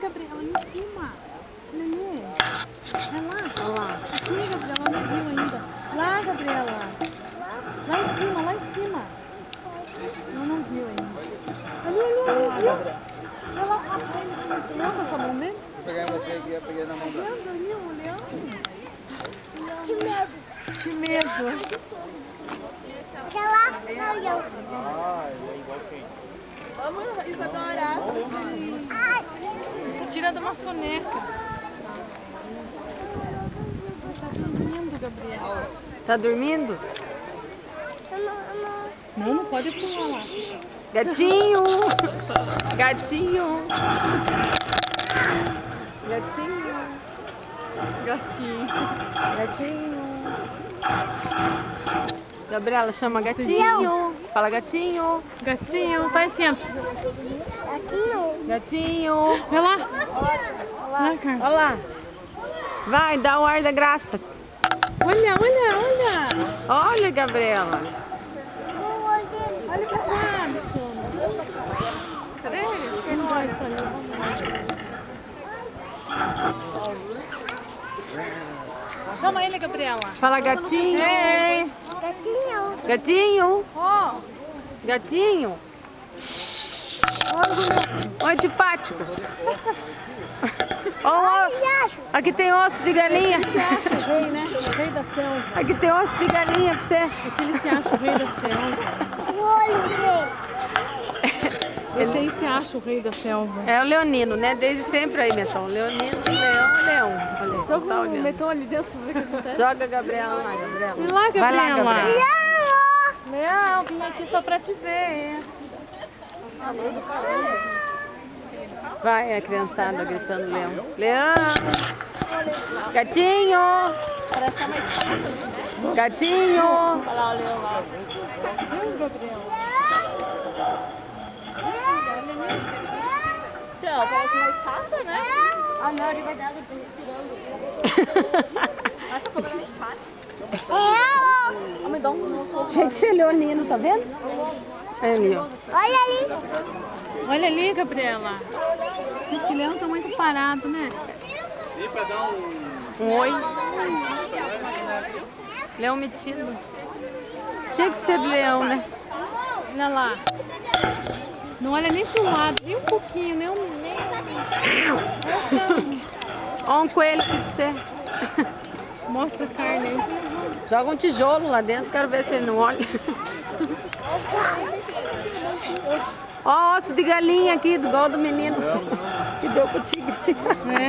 Gabriela, ali em cima. Nenê. Vai lá. Olha lá. Aqui, Gabriela, não viu ainda. Lá, Gabriela. Lá em cima, lá em cima. Ela não viu ainda. Ali. Olha lá. Não, tá só momento? Vou pegar você aqui, eu peguei na mão dela. Vendo ali o leão? Que medo. Que medo. Quer lá? Leão. Ah, ele é igual quem? Vamos, Isadora. Ai. Tá tirando uma soneca. Tá dormindo, Gabriela. Tá dormindo? Não, não pode pular lá. Gatinho! Gatinho! Gatinho! Gatinho. Gatinho! Gabriela chama gatinho! Fala gatinho! Gatinho, faz assim, ó. Pss, pss, pss, pss. Aqui não. Gatinho! Vai lá. Vai, Carla. Olha lá! Vai, dá o ar da graça! Olha. Olha, Gabriela! Olha pra cá, bichona. Cadê ele? Ele não vai pra ali. Chama ele, Gabriela. Fala gatinho! Ei. Gatinho. Gatinho! Ó. Gatinho! Oi, antipático! Ó, aqui tem osso de galinha! Rei, né? Rei da selva. Aqui tem osso de galinha pra você! Aqui ele se acha o rei da selva. Olha. Esse aí se acha o rei da selva. É o leonino, né? Desde sempre aí, Metão. Leonino, leão. Olha, Joga tá o olhando. metrô ali dentro pra ver o que acontece. Joga a Gabriela lá, Gabriela. Vai lá, Vai lá, Gabriela. Gabriela. Leão, vim aqui só pra te ver. Vai a criançada gritando leão. Leão! Gatinho! Gatinho! Olha lá o leão lá. Viu, Gabriela? Então, parece uma estátua, né? Ah, não, de verdade, eu tô respirando. Essa como uma estátua. É, Ah, me dá um soco. Tinha que ser leonino, tá vendo? Olha ali, ó. olha ali. Olha ali, Gabriela. Esse leão tá muito parado, né? E pra dar um... Oi. Leão metido. Tinha que ser leão, né? Olha lá. Não olha nem pro lado, nem um pouquinho, nem um... Ó um coelho aqui pra você. Mostra a carne aí. Joga um tijolo lá dentro, quero ver se ele não olha. Ó, osso de galinha aqui, igual do menino que deu pro tigre. É.